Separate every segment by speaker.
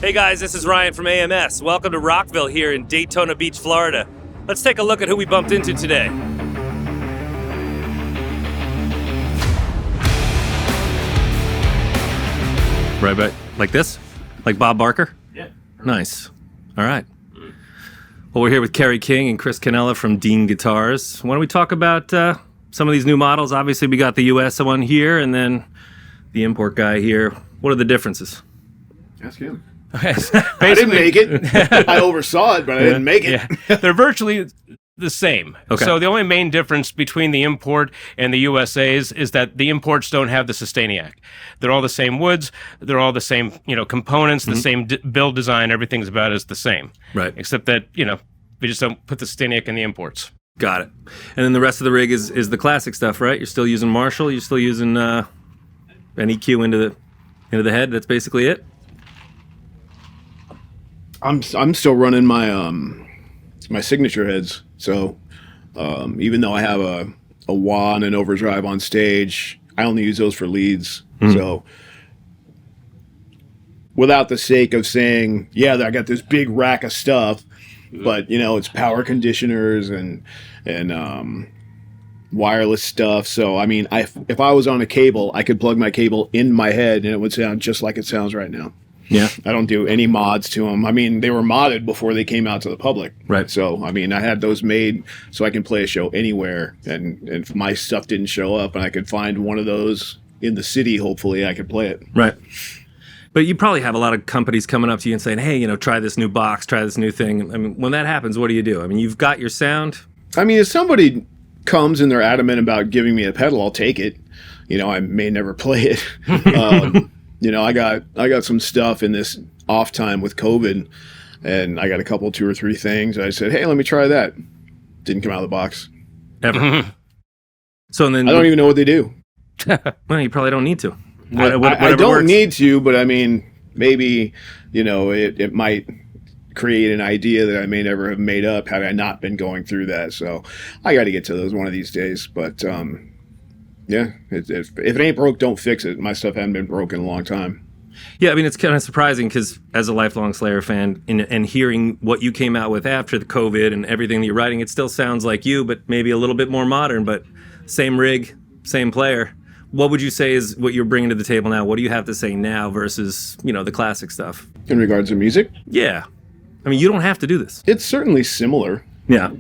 Speaker 1: Hey guys, this is Ryan from AMS. Welcome to Rockville here in Daytona Beach, Florida. Let's take a look at who we bumped into today. Right, like this? Like Bob Barker?
Speaker 2: Yeah.
Speaker 1: Nice. All right. Well, we're here with Kerry King and Chris Cannella from Dean Guitars. Why don't we talk about some of these new models? Obviously, we got the US one here and then the import guy here. What are the differences?
Speaker 2: Ask him.
Speaker 3: I
Speaker 2: didn't make it. I oversaw it, but I didn't make it.
Speaker 3: Yeah. They're virtually the same.
Speaker 1: Okay.
Speaker 3: So the only main difference between the import and the USA's is that the imports don't have the Sustainiac. They're all the same woods. They're all the same, components, the same build design. Everything's about as the same. Right. Except that, we just don't put the Sustainiac in the imports.
Speaker 1: Got it. And then the rest of the rig is the classic stuff, right? You're still using Marshall. You're still using an EQ into the head. That's basically it.
Speaker 2: I'm still running my my signature heads. So even though I have a wah and an overdrive on stage, I only use those for leads. So without the sake of saying, yeah, I got this big rack of stuff, but it's power conditioners and wireless stuff. So I mean, if I was on a cable, I could plug my cable in my head and it would sound just like it sounds right now.
Speaker 1: Yeah.
Speaker 2: I don't do any mods to them. I mean, they were modded before they came out to the public.
Speaker 1: Right.
Speaker 2: So, I mean, I had those made so I can play a show anywhere. And if my stuff didn't show up and I could find one of those in the city, hopefully I could play it.
Speaker 1: Right. But you probably have a lot of companies coming up to you and saying, hey, try this new box, try this new thing. I mean, when that happens, what do you do? I mean, you've got your sound.
Speaker 2: I mean, if somebody comes and they're adamant about giving me a pedal, I'll take it. I may never play it. I got some stuff in this off time with COVID, and I got a couple, 2 or 3 things. I said, hey, let me try that. Didn't come out of the box.
Speaker 1: Ever. So then
Speaker 2: I don't even know what they do.
Speaker 1: Well, you probably don't need to.
Speaker 2: I don't need to, but I mean, maybe, it might create an idea that I may never have made up had I not been going through that. So I got to get to those one of these days. But yeah, if it ain't broke, don't fix it. My stuff hadn't been broken in a long time.
Speaker 1: Yeah, I mean, it's kind of surprising because as a lifelong Slayer fan and hearing what you came out with after the COVID and everything that you're writing, it still sounds like you, but maybe a little bit more modern, but same rig, same player. What would you say is what you're bringing to the table now? What do you have to say now versus, the classic stuff?
Speaker 2: In regards to music?
Speaker 1: Yeah. I mean, you don't have to do this.
Speaker 2: It's certainly similar.
Speaker 1: Yeah.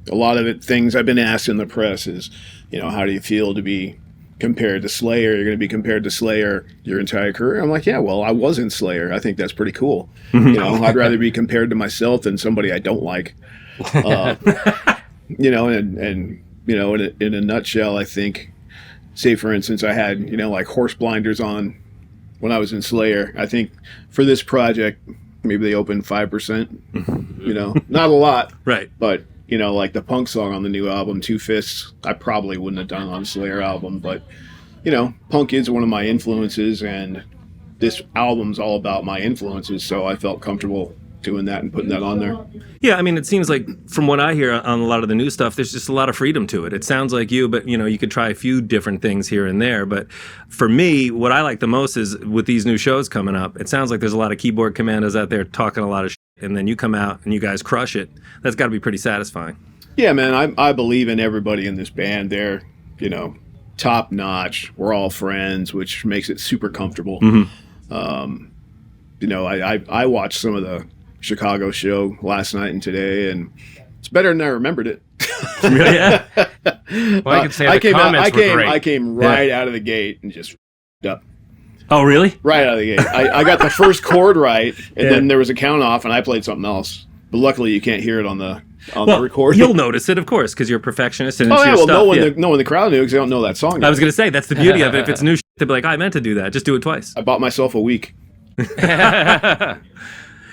Speaker 2: A lot of things I've been asked in the press is, how do you feel to be compared to Slayer? You're going to be compared to Slayer your entire career. I'm like, yeah, well, I was in Slayer. I think that's pretty cool. I'd rather be compared to myself than somebody I don't like. In a nutshell, I think, say for instance, I had, like horse blinders on when I was in Slayer. I think for this project, maybe they opened 5%, not a lot.
Speaker 1: Right.
Speaker 2: But like the punk song on the new album, Two Fists, I probably wouldn't have done on the Slayer album, but, punk is one of my influences, and this album's all about my influences, so I felt comfortable doing that and putting that on there.
Speaker 1: Yeah, I mean, it seems like, from what I hear on a lot of the new stuff, there's just a lot of freedom to it. It sounds like you, but, you could try a few different things here and there, but for me, what I like the most is, with these new shows coming up, it sounds like there's a lot of keyboard commandos out there talking a lot of shit, and then you come out and you guys crush it. That's got to be pretty satisfying.
Speaker 2: Yeah, man, I believe in everybody in this band. They're, top notch. We're all friends, which makes it super comfortable. I watched some of the Chicago show last night and today, and it's better than I remembered it.
Speaker 1: Really? Yeah.
Speaker 3: Well, I could say comments were great.
Speaker 2: I came right out of the gate and just up.
Speaker 1: Oh, really?
Speaker 2: Right out of the gate. I got the first chord right, and then there was a count off, and I played something else. But luckily, you can't hear it on the recording.
Speaker 1: You'll notice it, of course, because you're a perfectionist. And
Speaker 2: no one
Speaker 1: stuff.
Speaker 2: no one in the crowd knew because they don't know that song yet.
Speaker 1: I was going to say, that's the beauty of it. If it's new shit, they'll be like, I meant to do that. Just do it twice.
Speaker 2: I bought myself a week.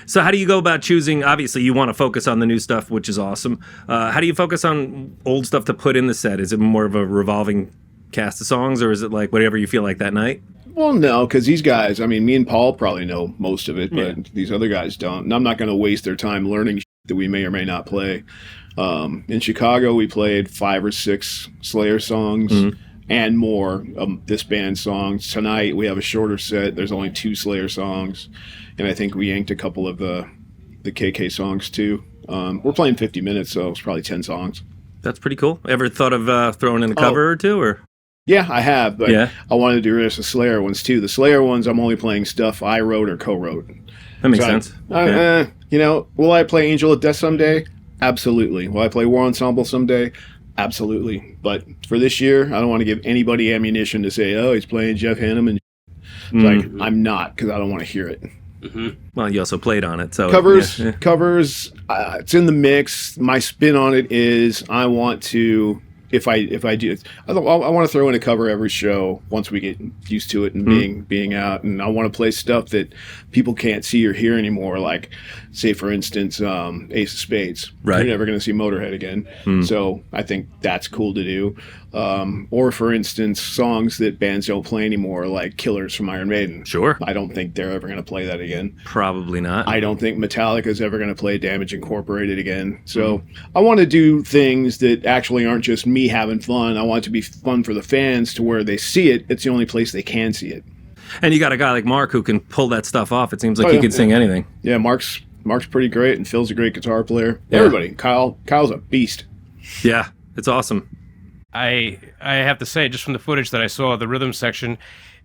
Speaker 1: So how do you go about choosing? Obviously, you want to focus on the new stuff, which is awesome. How do you focus on old stuff to put in the set? Is it more of a revolving cast of songs, or is it like whatever you feel like that night?
Speaker 2: Well, no, because these guys, I mean, me and Paul probably know most of it, but these other guys don't. And I'm not going to waste their time learning that we may or may not play. In Chicago, we played 5 or 6 Slayer songs. and more of this band's songs. Tonight we have a shorter set. There's only 2 Slayer songs, and I think we yanked a couple of the KK songs too. We're playing 50 minutes, so it's probably 10 songs.
Speaker 1: That's pretty cool. Ever thought of throwing in a cover or two, or?
Speaker 2: Yeah, I have, but I wanted to do the Slayer ones too. The Slayer ones, I'm only playing stuff I wrote or co-wrote.
Speaker 1: That makes sense.
Speaker 2: You know, will I play Angel of Death someday? Absolutely. Will I play War Ensemble someday? Absolutely. But for this year, I don't want to give anybody ammunition to say, oh, he's playing Jeff Hanneman. Like, I'm not, because I don't want to hear it.
Speaker 1: Well, you also played on it, so
Speaker 2: covers. It's in the mix. My spin on it is I want to. If I do, I want to throw in a cover every show once we get used to it and being out, and I want to play stuff that people can't see or hear anymore. Like, say for instance, Ace of Spades.
Speaker 1: Right.
Speaker 2: You're never going to see Motorhead again. So I think that's cool to do. Or for instance, songs that bands don't play anymore, like Killers from Iron Maiden.
Speaker 1: Sure.
Speaker 2: I don't think they're ever going to play that again.
Speaker 1: Probably not.
Speaker 2: I don't think Metallica's ever going to play Damage Incorporated again. So I want to do things that actually aren't just me having fun. I want it to be fun for the fans to where they see it. It's the only place they can see it.
Speaker 1: And you got a guy like Mark who can pull that stuff off. It seems like he could sing anything.
Speaker 2: Yeah, Mark's pretty great, and Phil's a great guitar player. Yeah. Everybody. Kyle's a beast.
Speaker 1: Yeah, it's awesome.
Speaker 3: I have to say, just from the footage that I saw, the rhythm section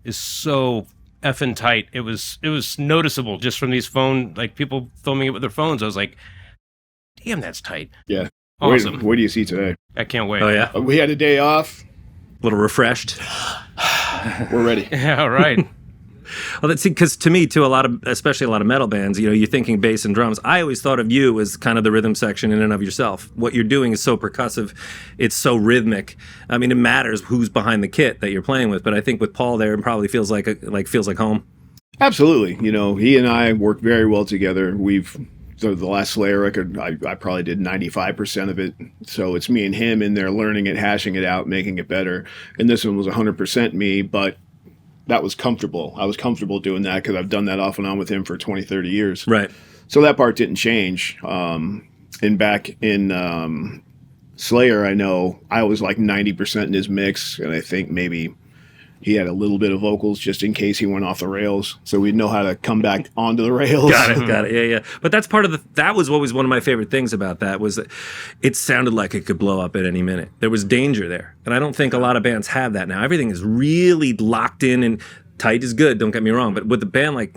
Speaker 3: is so effing tight. It was noticeable just from these people filming it with their phones. I was like, damn, that's tight.
Speaker 2: Yeah.
Speaker 3: Awesome.
Speaker 2: What do you see today?
Speaker 3: I can't wait.
Speaker 1: Oh, yeah?
Speaker 2: We had a day off.
Speaker 1: A little refreshed.
Speaker 2: We're ready.
Speaker 3: Yeah, right.
Speaker 1: Well, that's because to me, too, especially a lot of metal bands, you're thinking bass and drums. I always thought of you as kind of the rhythm section in and of yourself. What you're doing is so percussive, it's so rhythmic. I mean, it matters who's behind the kit that you're playing with, but I think with Paul there, it probably feels like home.
Speaker 2: Absolutely. He and I work very well together. The last Slayer record, I probably did 95% of it. So it's me and him in there learning it, hashing it out, making it better. And this one was 100% me, but that was comfortable. I was comfortable doing that because I've done that off and on with him for 20, 30 years.
Speaker 1: Right.
Speaker 2: So that part didn't change. And back in Slayer, I know I was like 90% in his mix, and I think maybe he had a little bit of vocals just in case he went off the rails, so we'd know how to come back onto the rails.
Speaker 1: Got it. Yeah. But that's that was always one of my favorite things about that, was that it sounded like it could blow up at any minute. There was danger there. And I don't think a lot of bands have that now. Everything is really locked in, and tight is good, don't get me wrong. But with a band like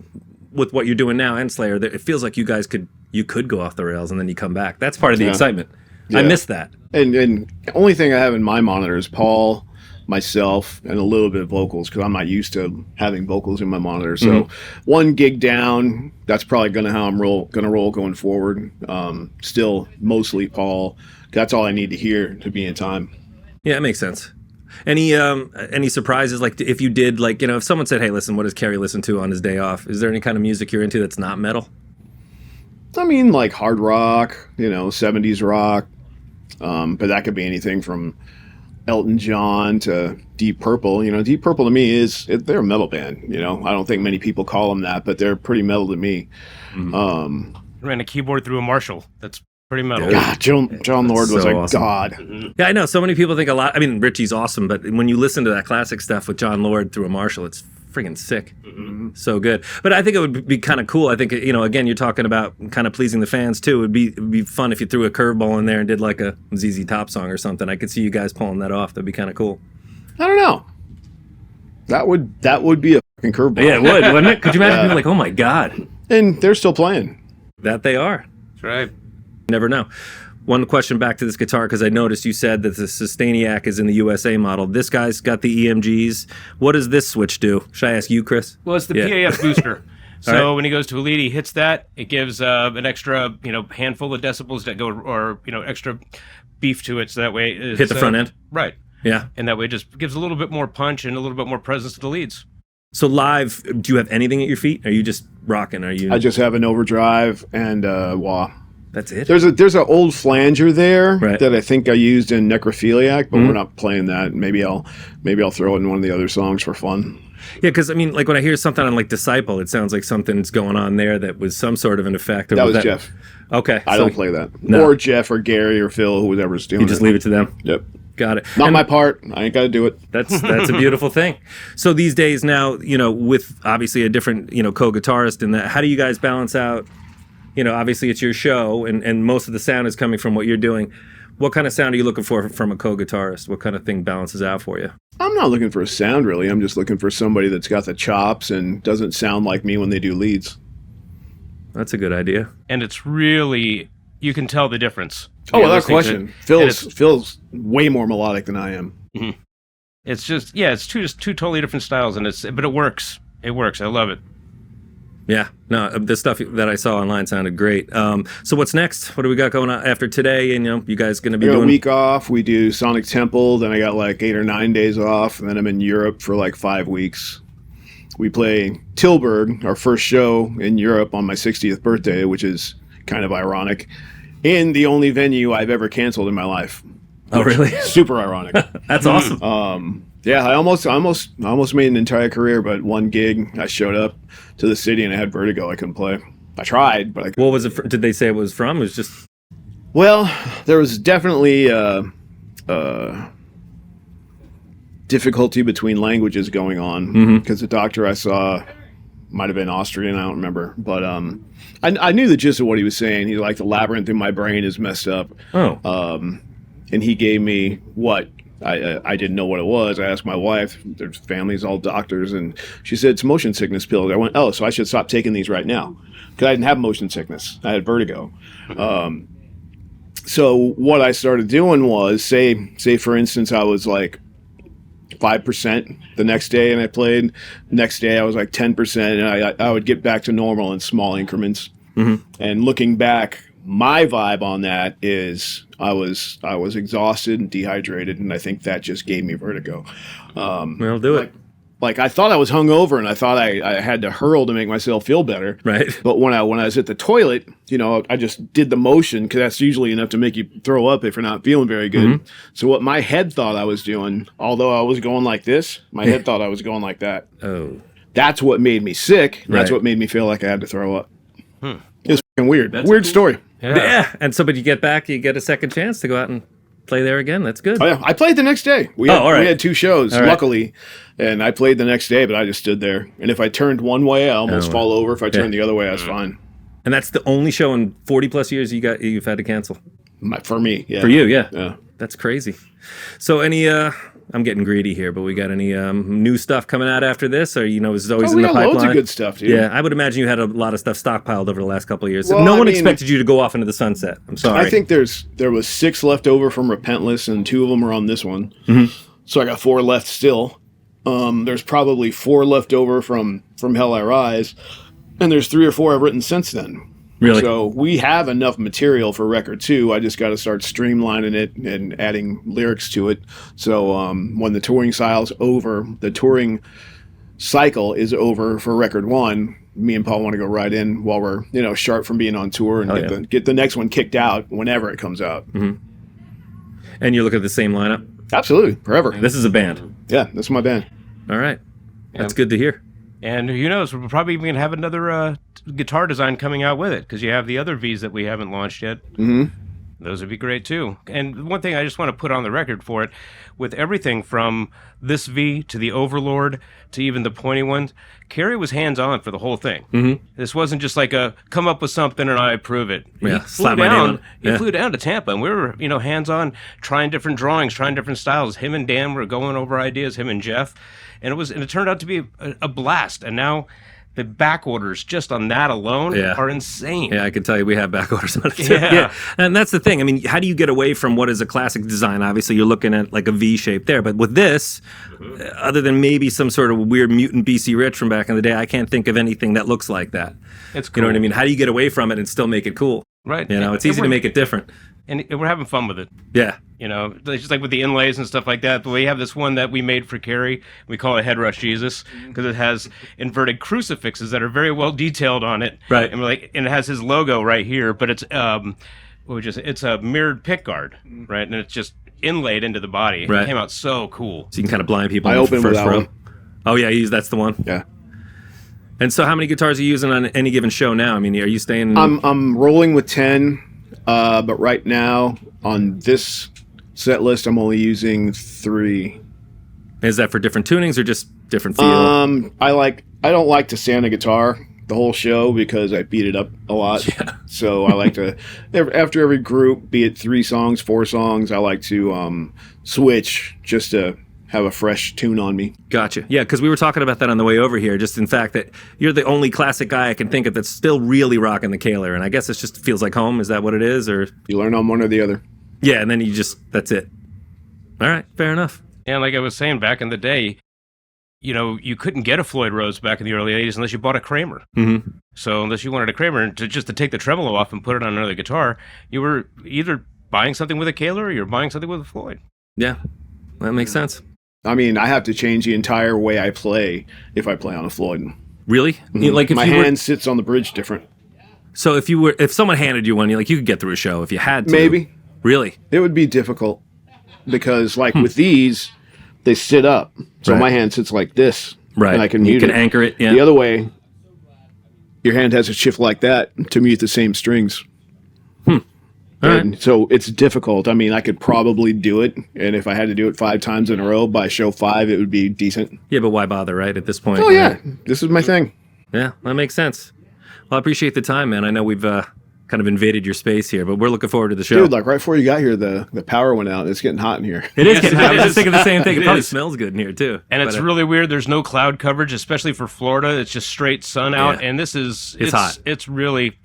Speaker 1: with what you're doing now and Slayer, it feels like you guys could go off the rails and then you come back. That's part of the excitement. Yeah. I miss that.
Speaker 2: And the only thing I have in my monitor is Paul, myself, and a little bit of vocals, because I'm not used to having vocals in my monitor. So one gig down, that's probably how I'm gonna roll going forward. Still mostly Paul. That's all I need to hear to be in time.
Speaker 1: Yeah, it makes sense. Any surprises? Like if you did, if someone said, "Hey, listen, what does Kerry listen to on his day off?" Is there any kind of music you're into that's not metal?
Speaker 2: I mean, like hard rock, 70s rock, but that could be anything from Elton John to Deep Purple. Deep Purple to me they're a metal band. I don't think many people call them that, but they're pretty metal to me.
Speaker 3: Ran a keyboard through a Marshall. That's pretty metal.
Speaker 2: God, John Lord was a
Speaker 1: awesome.
Speaker 2: god.
Speaker 1: Yeah, I know. So many people think a lot. I mean, Richie's awesome, but when you listen to that classic stuff with John Lord through a Marshall, it's friggin' sick. So good. But I think it would be kind of cool. I think, again, you're talking about kind of pleasing the fans too. It'd be fun if you threw a curveball in there and did like a ZZ Top song or something. I could see you guys pulling that off. That'd be kind of cool.
Speaker 2: I don't know. That would be a fucking curveball.
Speaker 1: Yeah, it would, wouldn't it? Could you imagine being like, oh my God.
Speaker 2: And they're still playing.
Speaker 1: That they are.
Speaker 3: That's right.
Speaker 1: Never know. One question back to this guitar, because I noticed you said that the Sustainiac is in the USA model. This guy's got the EMGs. What does this switch do? Should I ask you, Chris?
Speaker 3: Well, it's the PAF booster. So when he goes to a lead, he hits that. It gives an extra, handful of decibels that go, or extra beef to it. So that way,
Speaker 1: hit the front end.
Speaker 3: Right.
Speaker 1: Yeah.
Speaker 3: And that way, it just gives a little bit more punch and a little bit more presence to the leads.
Speaker 1: So live, do you have anything at your feet? Are you just rocking?
Speaker 2: I just have an overdrive and wah.
Speaker 1: That's it.
Speaker 2: There's an old flanger there that I think I used in Necrophiliac, but we're not playing that. Maybe I'll throw it in one of the other songs for fun.
Speaker 1: Yeah, because I mean, like when I hear something on like Disciple, it sounds like something's going on there that was some sort of an effect. Or
Speaker 2: that was Jeff.
Speaker 1: Okay,
Speaker 2: I don't play that.
Speaker 1: No.
Speaker 2: Or Jeff or Gary or Phil, whoever's doing it.
Speaker 1: You just leave it to them.
Speaker 2: Yep.
Speaker 1: Got it.
Speaker 2: Not
Speaker 1: And
Speaker 2: my part. I ain't got to do it.
Speaker 1: That's a beautiful thing. So these days now, with obviously a different, co-guitarist in that, how do you guys balance out, obviously it's your show and most of the sound is coming from what you're doing. What kind of sound are you looking for from a co-guitarist? What kind of thing balances out for you?
Speaker 2: I'm not looking for a sound, really. I'm just looking for somebody that's got the chops and doesn't sound like me when they do leads.
Speaker 1: That's a good idea.
Speaker 3: And it's really, you can tell the difference.
Speaker 2: Oh, without question. Phil's way more melodic than I am.
Speaker 3: Mm-hmm. It's just, it's two totally different styles, but it works. It works. I love it.
Speaker 1: Yeah, no, the stuff that I saw online sounded great. So what's next? What do we got going on after today? And you guys going to be doing
Speaker 2: a week off. We do Sonic Temple. Then I got like 8 or 9 days off. And then I'm in Europe for like 5 weeks. We play Tilburg, our first show in Europe on my 60th birthday, which is kind of ironic, in the only venue I've ever canceled in my life.
Speaker 1: Oh, really?
Speaker 2: Super ironic.
Speaker 1: That's awesome.
Speaker 2: Yeah, I almost made an entire career, but one gig I showed up to the city and I had vertigo. I couldn't play. I tried, but I couldn't.
Speaker 1: What was it? Did they say it was from? It was just.
Speaker 2: Well, there was definitely difficulty between languages going on because the doctor I saw might have been Austrian. I don't remember, but I knew the gist of what he was saying. He's like, the labyrinth in my brain is messed up.
Speaker 1: Oh.
Speaker 2: And he gave me what. I didn't know what it was. I asked my wife. Their family's all doctors, and she said it's motion sickness pills. I went, oh, so I should stop taking these right now because I didn't have motion sickness. I had vertigo. So what I started doing was, say for instance, I was like 5% the next day, and I played. Next day, I was like 10%, and I would get back to normal in small increments. Mm-hmm. And looking back, my vibe on that is I was exhausted and dehydrated, and I think that just gave me vertigo.
Speaker 1: Well, do it.
Speaker 2: Like I thought I was hungover, and I thought I had to hurl to make myself feel better.
Speaker 1: Right.
Speaker 2: But when I was at the toilet, I just did the motion because that's usually enough to make you throw up if you're not feeling very good. Mm-hmm. So what my head thought I was doing, although I was going like this, my head thought I was going like that. Oh. That's what made me sick. That's what made me feel like I had to throw up. It's fucking weird. Weird story.
Speaker 1: Yeah. And so, but you get back, you get a second chance to go out and play there again. That's good.
Speaker 2: Oh, yeah. I played the next day. We had 2 shows, luckily. And I played the next day, but I just stood there. And if I turned one way, I almost fall over. If I turned the other way, I was fine.
Speaker 1: And that's the only show in 40 plus years you've had to cancel?
Speaker 2: For me, yeah.
Speaker 1: For you, yeah. That's crazy. So any... I'm getting greedy here, but we got any new stuff coming out after this? Or, is it always in the pipeline?
Speaker 2: Loads of good stuff, dude.
Speaker 1: Yeah, I would imagine you had a lot of stuff stockpiled over the last couple of years. Well, no one expected you to go off into the sunset. I'm sorry.
Speaker 2: I think there was 6 left over from Repentless, and 2 of them are on this one. Mm-hmm. So I got 4 left still. There's probably 4 left over from Hell I Rise, and there's 3 or 4 I've written since then.
Speaker 1: Really?
Speaker 2: So we have enough material for record 2. I just got to start streamlining it and adding lyrics to it. So when the touring cycle is over for record 1, me and Paul want to go right in while we're sharp from being on tour and get the next one kicked out whenever it comes out.
Speaker 1: Mm-hmm. And you look at the same lineup?
Speaker 2: Absolutely, forever.
Speaker 1: This is a band.
Speaker 2: Yeah, this is my band.
Speaker 1: All right, that's good to hear.
Speaker 3: And who knows, we're probably even going to have another guitar design coming out with it, because you have the other Vs that we haven't launched yet. Mm-hmm. Those would be great, too. And one thing I just want to put on the record for it, with everything from this V to the Overlord to even the pointy ones, Kerry was hands-on for the whole thing. Mm-hmm. This wasn't just like a come up with something and I approve it.
Speaker 1: Yeah,
Speaker 3: He flew down to Tampa, and we were, hands-on, trying different drawings, trying different styles. Him and Dan were going over ideas, him and Jeff. And it turned out to be a blast. And now the back orders just on that alone are insane.
Speaker 1: Yeah, I can tell you we have back orders on it too. Yeah. And that's the thing. I mean, how do you get away from what is a classic design? Obviously, you're looking at like a V shape there. But with this, other than maybe some sort of weird mutant BC Rich from back in the day, I can't think of anything that looks like that.
Speaker 3: It's cool.
Speaker 1: You know what I mean? How do you get away from it and still make it cool?
Speaker 3: Right.
Speaker 1: It's easy to make it different.
Speaker 3: And we're having fun with it.
Speaker 1: Yeah.
Speaker 3: It's just like with the inlays and stuff like that. But we have this one that we made for Kerry. We call it Head Rush Jesus because it has inverted crucifixes that are very well detailed on it.
Speaker 1: Right.
Speaker 3: And it has his logo right here, but it's it's a mirrored pick guard, right? And it's just inlaid into the body.
Speaker 1: Right.
Speaker 3: It came out so cool.
Speaker 1: So you can kind of blind people.
Speaker 2: I opened with
Speaker 1: first
Speaker 2: that
Speaker 1: row.
Speaker 2: one.
Speaker 1: Oh yeah, that's the one.
Speaker 2: Yeah.
Speaker 1: And so, how many guitars are you using on any given show now? I mean, are you staying?
Speaker 2: I'm rolling with 10, but right now on this set list, I'm only using 3.
Speaker 1: Is that for different tunings or just different feel?
Speaker 2: I don't like to sound a guitar the whole show because I beat it up a lot. Yeah. So I like to, after every group, be it 3 songs, 4 songs, I like to switch just to have a fresh tune on me.
Speaker 1: Gotcha. Yeah, because we were talking about that on the way over here, just in fact that you're the only classic guy I can think of that's still really rocking the Kaler, and I guess it just feels like home. Is that what it is? Or
Speaker 2: you learn on one or the other.
Speaker 1: Yeah, and then you just, that's it. All right, fair enough.
Speaker 3: And like I was saying, back in the day, you know, you couldn't get a Floyd Rose back in the early 80s unless you bought a Kramer.
Speaker 1: Mm-hmm.
Speaker 3: So unless you wanted a Kramer to take the tremolo off and put it on another guitar, you were either buying something with a Kaler or you're buying something with a Floyd.
Speaker 1: Yeah, that makes sense.
Speaker 2: I mean, I have to change the entire way I play if I play on a Floyd.
Speaker 1: Really?
Speaker 2: Mm-hmm.
Speaker 1: Like if
Speaker 2: my hand sits on the bridge different.
Speaker 1: So if someone handed you one, you could get through a show if you had to.
Speaker 2: Maybe.
Speaker 1: Really?
Speaker 2: It would be difficult because with these, they sit up. So my hand sits like this.
Speaker 1: Right.
Speaker 2: And I can mute
Speaker 1: you can
Speaker 2: it.
Speaker 1: Anchor it. Yeah.
Speaker 2: The other way, your hand has to shift like that to mute the same strings. So it's difficult. I mean, I could probably do it, and if I had to do it 5 times in a row by show 5, it would be decent.
Speaker 1: Yeah, but why bother, right, at this point?
Speaker 2: Oh, yeah. This is my thing.
Speaker 1: Yeah, that makes sense. Well, I appreciate the time, man. I know we've kind of invaded your space here, but we're looking forward to the show.
Speaker 2: Dude, like right before you got here, the power went out. It's getting hot in here.
Speaker 1: It is getting hot. I was just thinking the same thing. It probably smells good in here, too.
Speaker 3: And it's really weird. There's no cloud coverage, especially for Florida. It's just straight sun out, and this is... It's
Speaker 1: hot.
Speaker 3: It's really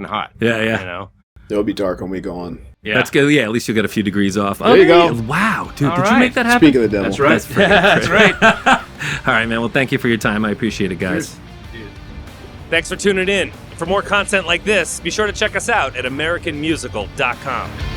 Speaker 3: hot.
Speaker 1: Yeah.
Speaker 3: You know?
Speaker 2: It'll be dark when we go on.
Speaker 3: Yeah.
Speaker 1: That's good. Yeah, at least you'll get a few degrees off.
Speaker 2: There you go.
Speaker 1: Wow, dude.
Speaker 3: All
Speaker 1: did
Speaker 3: right.
Speaker 1: you make that happen?
Speaker 2: Speak of the devil.
Speaker 3: That's right.
Speaker 1: That's
Speaker 3: That's right.
Speaker 1: All right, man. Well, thank you for your time. I appreciate it, guys. Thanks for tuning in. For more content like this, be sure to check us out at AmericanMusical.com.